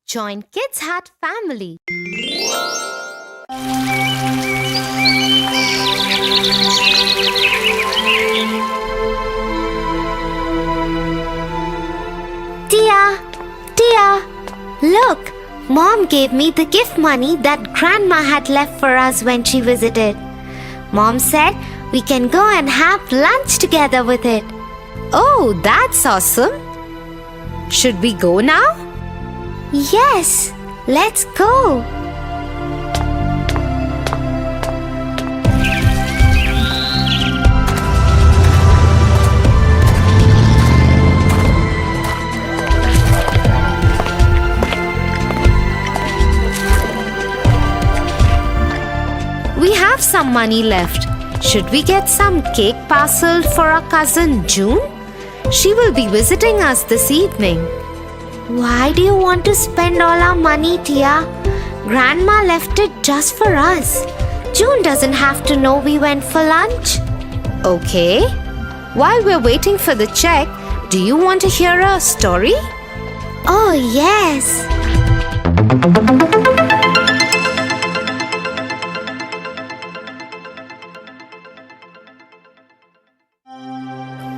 Join Kids Hut family. Tia, look! Mom gave me the gift money that Grandma had left for us when she visited. Mom said we can go and have lunch together with it. Oh, that's awesome! Should we go now? Yes, let's go! We have some money left. Should we get some cake parceled for our cousin June? She will be visiting us this evening. Why do you want to spend all our money, Tia? Grandma left it just for us. June doesn't have to know we went for lunch. Okay. While we're waiting for the check, do you want to hear a story? Oh, yes.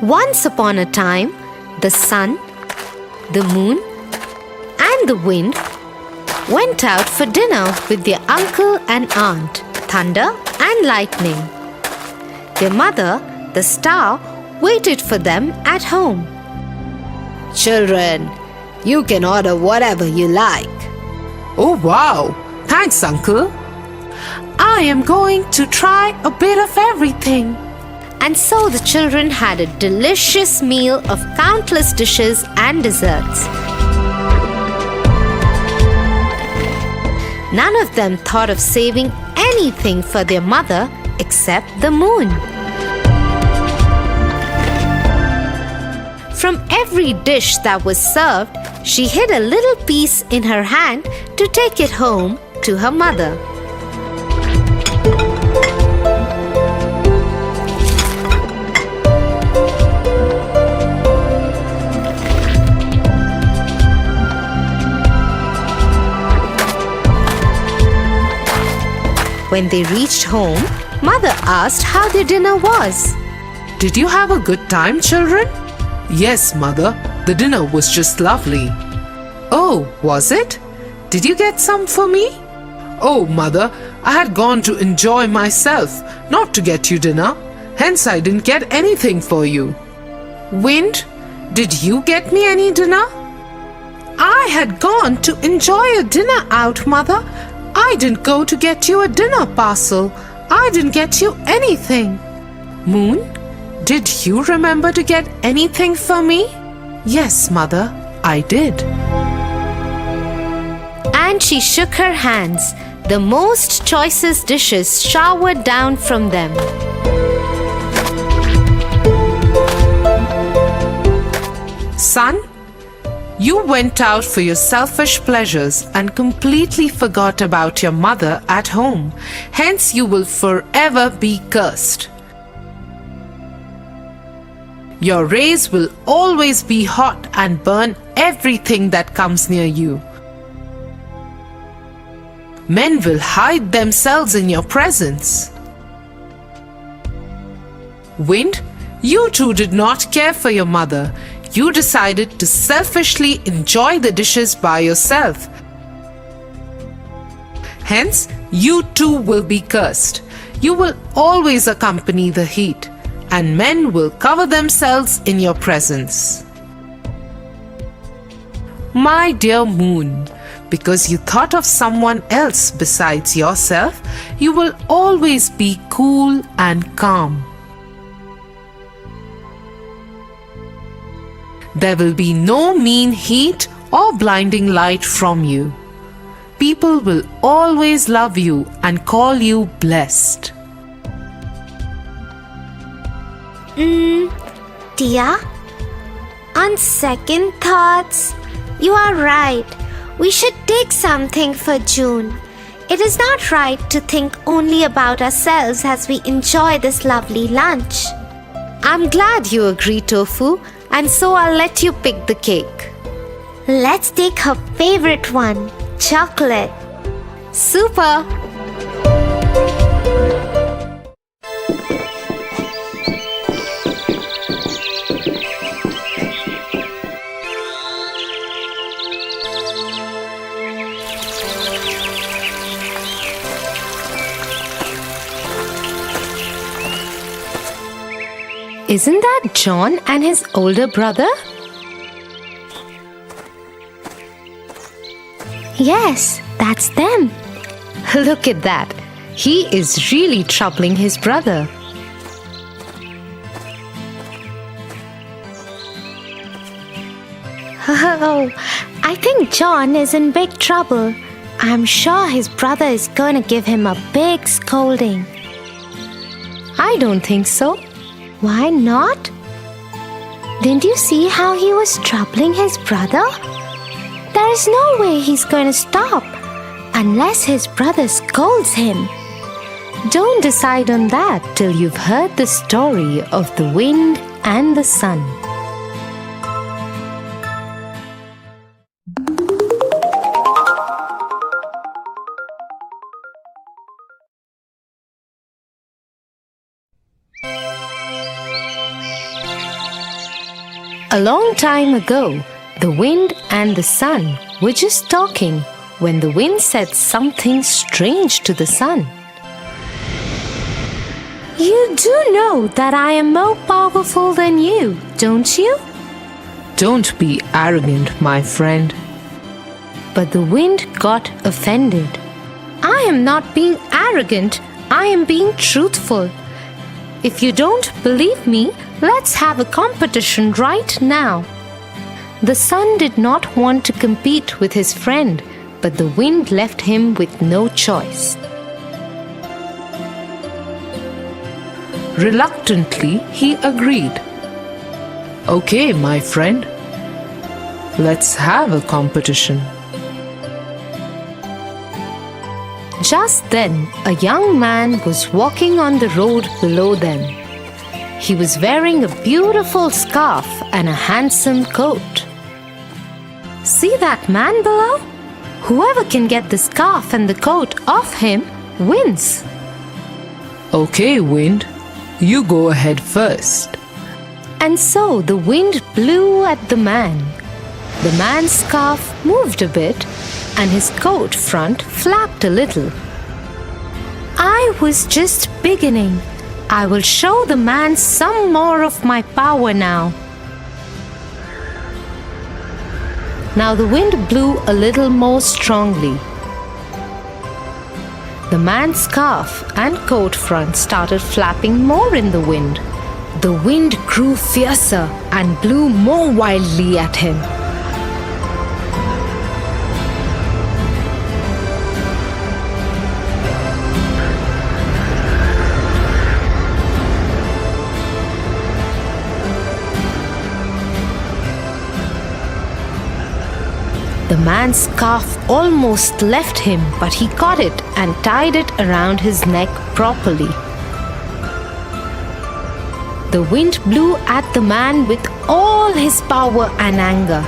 Once upon a time, the sun, the moon, and the wind went out for dinner with their uncle and aunt, thunder and lightning. Their mother, the star, waited for them at home. Children, you can order whatever you like. Oh wow! Thanks, Uncle. I am going to try a bit of everything. And so the children had a delicious meal of countless dishes and desserts. None of them thought of saving anything for their mother except the moon. From every dish that was served, she hid a little piece in her hand to take it home to her mother. When they reached home, Mother asked how their dinner was. Did you have a good time, children? Yes, Mother. The dinner was just lovely. Oh, was it? Did you get some for me? Oh, Mother, I had gone to enjoy myself, not to get you dinner. Hence, I didn't get anything for you. Wind, did you get me any dinner? I had gone to enjoy a dinner out, Mother. I didn't go to get you a dinner parcel. I didn't get you anything. Moon, did you remember to get anything for me? Yes, Mother, I did. And she shook her hands. The most choicest dishes showered down from them. Son, you went out for your selfish pleasures and completely forgot about your mother at home. Hence, you will forever be cursed. Your rays will always be hot and burn everything that comes near you. Men will hide themselves in your presence. Wind, you too did not care for your mother. You decided to selfishly enjoy the dishes by yourself. Hence, you too will be cursed. You will always accompany the heat, and men will cover themselves in your presence. My dear moon, because you thought of someone else besides yourself, you will always be cool and calm. There will be no mean heat or blinding light from you. People will always love you and call you blessed. Tia, on second thoughts, you are right. We should take something for June. It is not right to think only about ourselves as we enjoy this lovely lunch. I'm glad you agree, Tofu, and so I'll let you pick the cake. Let's take her favorite one, chocolate. Super! Isn't that John and his older brother? Yes, that's them. Look at that. He is really troubling his brother. Oh, I think John is in big trouble. I'm sure his brother is going to give him a big scolding. I don't think so. Why not? Didn't you see how he was troubling his brother? There is no way he's going to stop unless his brother scolds him. Don't decide on that till you've heard the story of the wind and the sun. A long time ago, the wind and the sun were just talking when the wind said something strange to the sun. You do know that I am more powerful than you, don't you? Don't be arrogant, my friend. But the wind got offended. I am not being arrogant, I am being truthful. If you don't believe me, let's have a competition right now. The sun did not want to compete with his friend, but the wind left him with no choice. Reluctantly, he agreed. Okay, my friend. Let's have a competition. Just then, a young man was walking on the road below them. He was wearing a beautiful scarf and a handsome coat. See that man below? Whoever can get the scarf and the coat off him wins. Okay, wind. You go ahead first. And so the wind blew at the man. The man's scarf moved a bit and his coat front flapped a little. I was just beginning. I will show the man some more of my power now. Now the wind blew a little more strongly. The man's scarf and coat front started flapping more in the wind. The wind grew fiercer and blew more wildly at him. The man's scarf almost left him, but he caught it and tied it around his neck properly. The wind blew at the man with all his power and anger,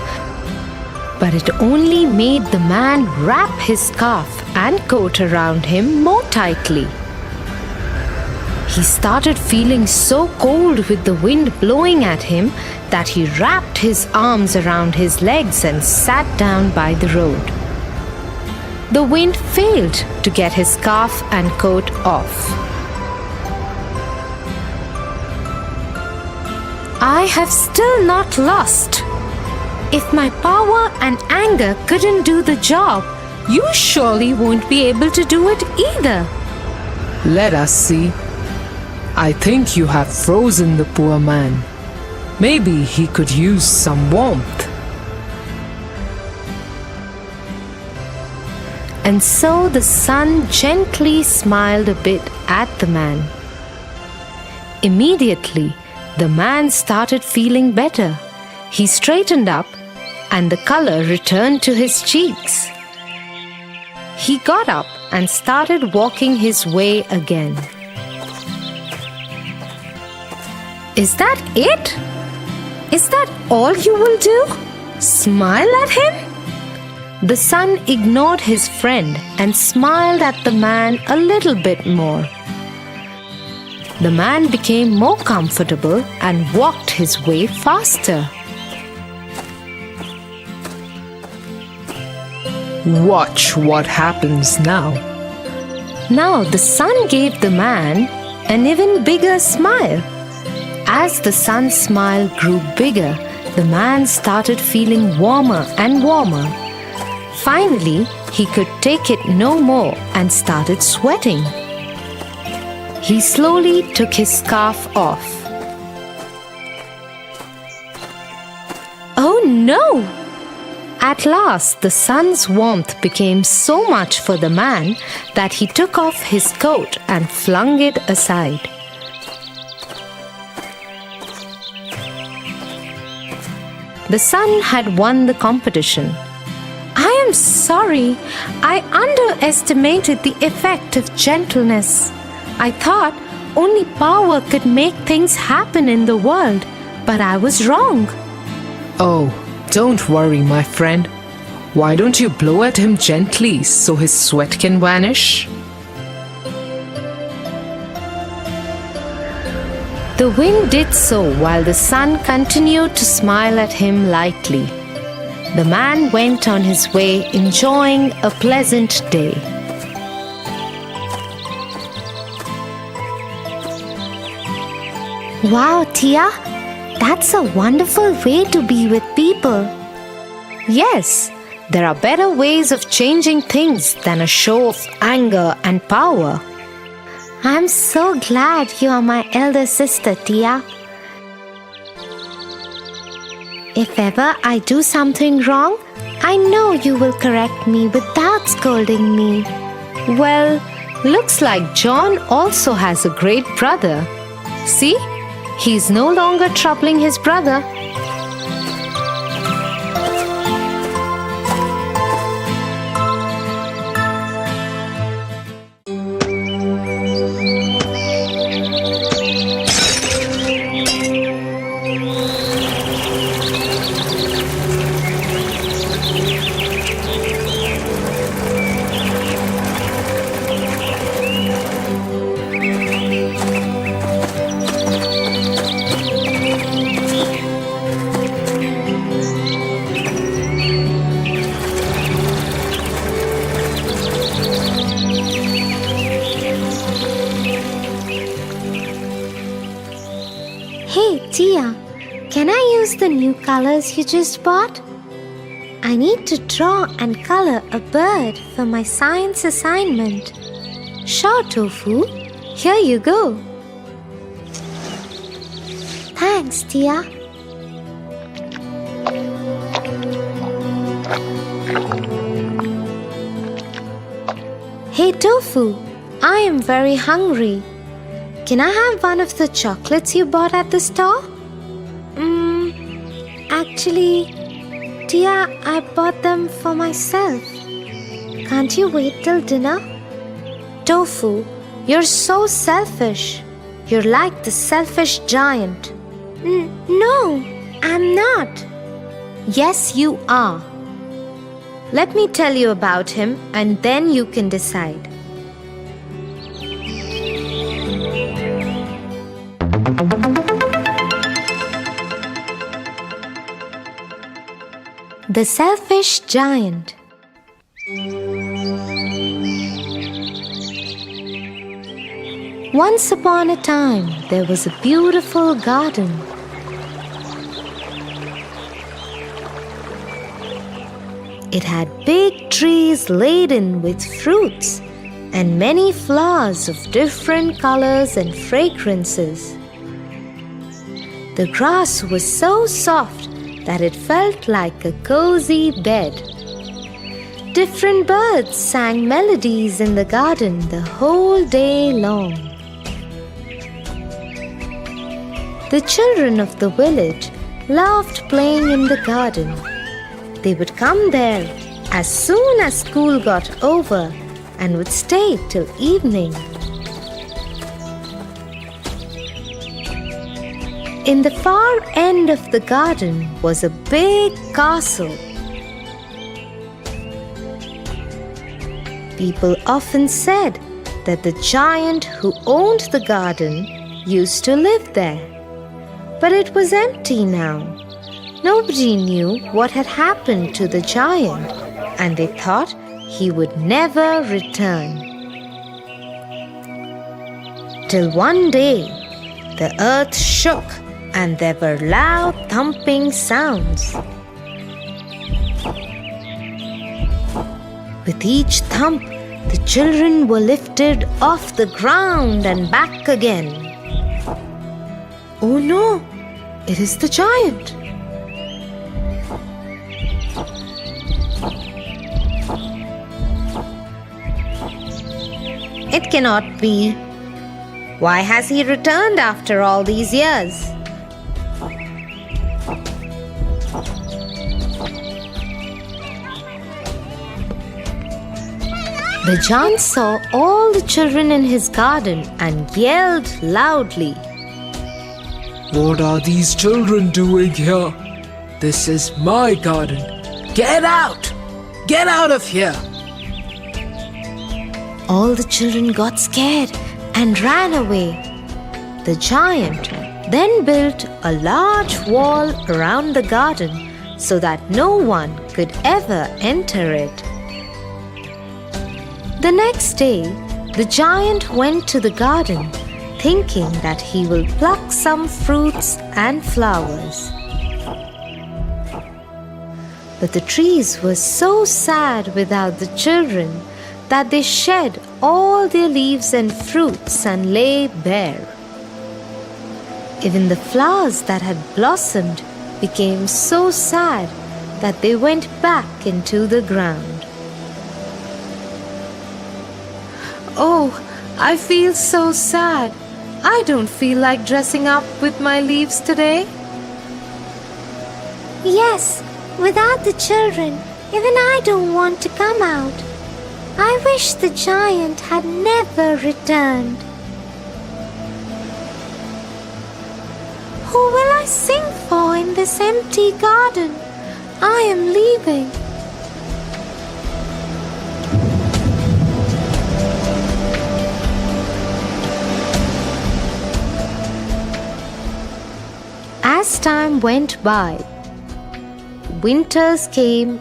but it only made the man wrap his scarf and coat around him more tightly. He started feeling so cold with the wind blowing at him that he wrapped his arms around his legs and sat down by the road. The wind failed to get his scarf and coat off. I have still not lost. If my power and anger couldn't do the job, you surely won't be able to do it either. Let us see. I think you have frozen the poor man. Maybe he could use some warmth. And so the sun gently smiled a bit at the man. Immediately, the man started feeling better. He straightened up and the color returned to his cheeks. He got up and started walking his way again. Is that it? Is that all you will do? Smile at him? The sun ignored his friend and smiled at the man a little bit more. The man became more comfortable and walked his way faster. Watch what happens now. Now the sun gave the man an even bigger smile. As the sun's smile grew bigger, the man started feeling warmer and warmer. Finally, he could take it no more and started sweating. He slowly took his scarf off. Oh no! At last, the sun's warmth became so much for the man that he took off his coat and flung it aside. The sun had won the competition. I am sorry, I underestimated the effect of gentleness. I thought only power could make things happen in the world, but I was wrong. Oh, don't worry, my friend. Why don't you blow at him gently so his sweat can vanish? The wind did so while the sun continued to smile at him lightly. The man went on his way enjoying a pleasant day. Wow, Tia, that's a wonderful way to be with people. Yes, there are better ways of changing things than a show of anger and power. I'm so glad you are my elder sister, Tia. If ever I do something wrong, I know you will correct me without scolding me. Well, looks like John also has a great brother. See, he's no longer troubling his brother. Hey, Tia, can I use the new colors you just bought? I need to draw and color a bird for my science assignment. Sure, Tofu. Here you go. Thanks, Tia. Hey, Tofu, I am very hungry. Can I have one of the chocolates you bought at the store? Actually, Tia, I bought them for myself. Can't you wait till dinner? Tofu, you're so selfish. You're like the selfish giant. No, I'm not. Yes, you are. Let me tell you about him and then you can decide. The Selfish Giant. Once upon a time, there was a beautiful garden. It had big trees laden with fruits and many flowers of different colors and fragrances. The grass was so soft that it felt like a cozy bed. Different birds sang melodies in the garden the whole day long. The children of the village loved playing in the garden. They would come there as soon as school got over and would stay till evening. In the far end of the garden was a big castle. People often said that the giant who owned the garden used to live there. But it was empty now. Nobody knew what had happened to the giant, and they thought he would never return. Till one day, the earth shook and there were loud thumping sounds. With each thump, the children were lifted off the ground and back again. Oh no, it is the giant. It cannot be. Why has he returned after all these years? The giant saw all the children in his garden and yelled loudly. What are these children doing here? This is my garden. Get out! Get out of here! All the children got scared and ran away. The giant then built a large wall around the garden so that no one could ever enter it. The next day, the giant went to the garden, thinking that he will pluck some fruits and flowers. But the trees were so sad without the children that they shed all their leaves and fruits and lay bare. Even the flowers that had blossomed became so sad that they went back into the ground. Oh, I feel so sad. I don't feel like dressing up with my leaves today. Yes, without the children, even I don't want to come out. I wish the giant had never returned. Who will I sing for in this empty garden? I am leaving. As time went by, winters came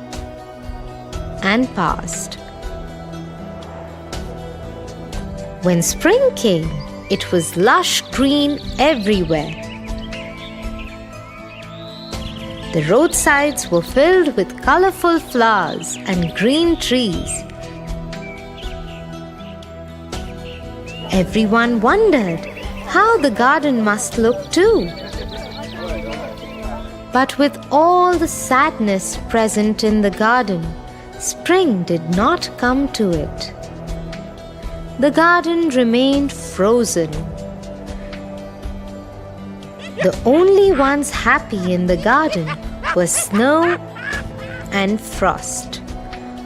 and passed. When spring came, it was lush green everywhere. The roadsides were filled with colorful flowers and green trees. Everyone wondered how the garden must look too. But with all the sadness present in the garden, spring did not come to it. The garden remained frozen. The only ones happy in the garden were snow and frost.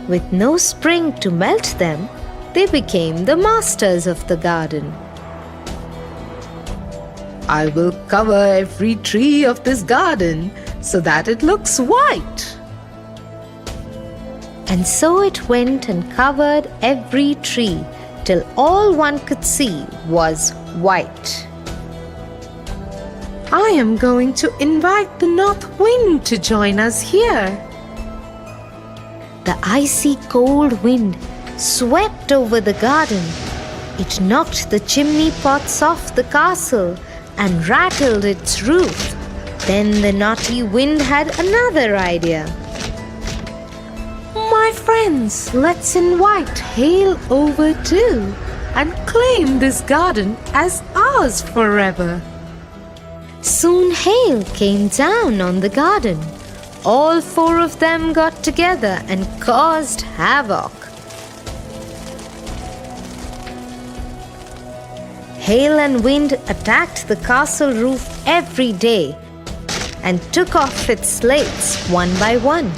With no spring to melt them, they became the masters of the garden. I will cover every tree of this garden so that it looks white. And so it went and covered every tree till all one could see was white. I am going to invite the north wind to join us here. The icy cold wind swept over the garden. It knocked the chimney pots off the castle and rattled its roof. Then the naughty wind had another idea. My friends, let's invite hail over too and claim this garden as ours forever. Soon hail came down on the garden. All four of them got together and caused havoc. Hail and wind attacked the castle roof every day and took off its slates one by one.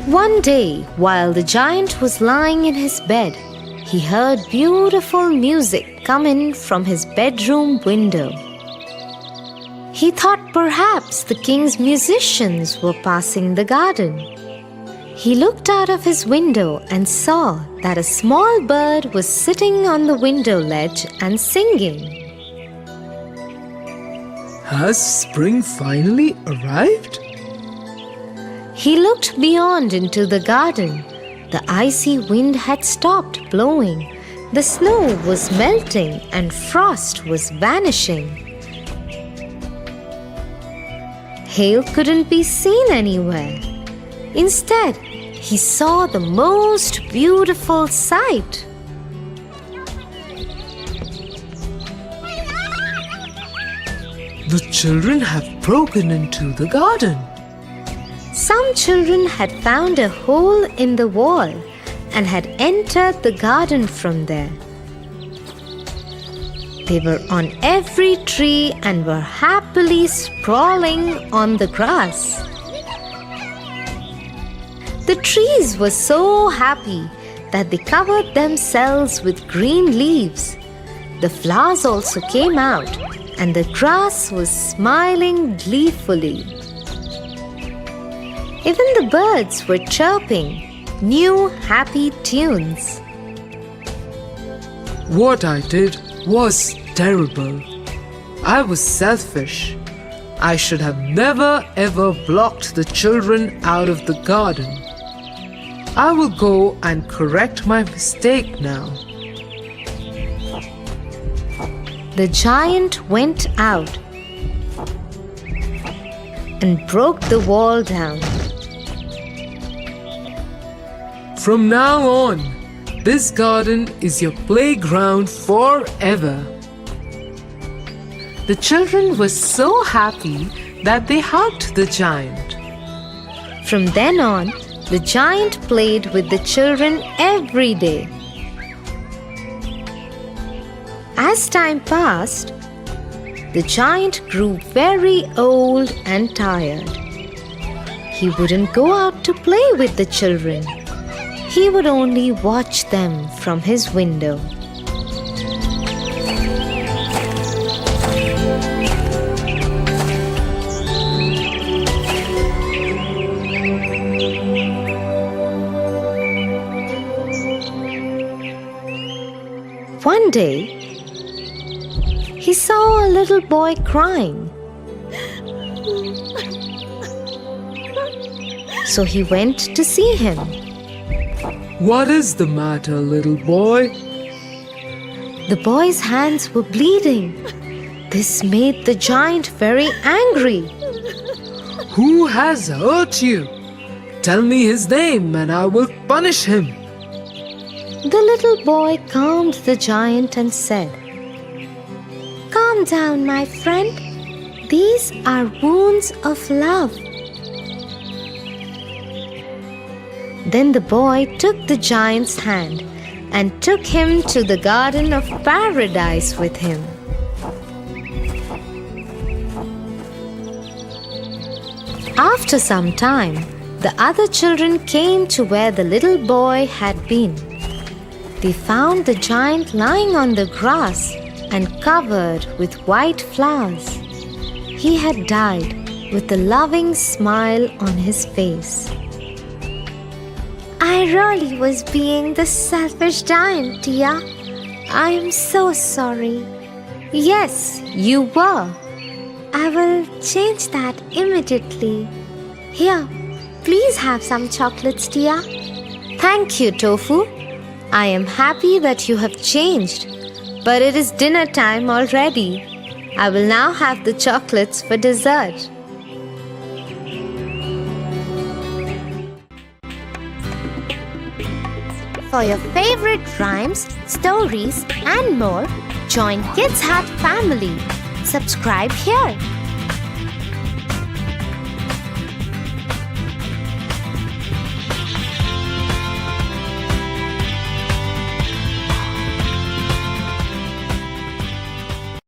One day, while the giant was lying in his bed, he heard beautiful music come in from his bedroom window. He thought perhaps the king's musicians were passing the garden. He looked out of his window and saw that a small bird was sitting on the window ledge and singing. Has spring finally arrived? He looked beyond into the garden. The icy wind had stopped blowing. The snow was melting and frost was vanishing. Hail couldn't be seen anywhere. Instead, he saw the most beautiful sight. The children have broken into the garden. Some children had found a hole in the wall and had entered the garden from there. They were on every tree and were happily sprawling on the grass. The trees were so happy that they covered themselves with green leaves. The flowers also came out, and the grass was smiling gleefully. Even the birds were chirping new happy tunes. What I did was terrible. I was selfish. I should have never ever blocked the children out of the garden. I will go and correct my mistake now. The giant went out and broke the wall down. From now on, this garden is your playground forever. The children were so happy that they hugged the giant. From then on, the giant played with the children every day. As time passed, the giant grew very old and tired. He wouldn't go out to play with the children. He would only watch them from his window. One day, he saw a little boy crying. So he went to see him. What is the matter, little boy? The boy's hands were bleeding. This made the giant very angry. Who has hurt you? Tell me his name and I will punish him. The little boy calmed the giant and said, "Calm down, my friend. These are wounds of love." Then the boy took the giant's hand and took him to the Garden of Paradise with him. After some time, the other children came to where the little boy had been. They found the giant lying on the grass and covered with white flowers. He had died with a loving smile on his face. "I really was being the selfish giant, dear. I am so sorry." "Yes, you were." "I will change that immediately. Here, please have some chocolates, dear." "Thank you, Tofu. I am happy that you have changed, but it is dinner time already. I will now have the chocolates for dessert." For your favorite rhymes, stories, and more, join Kids Hut family. Subscribe here.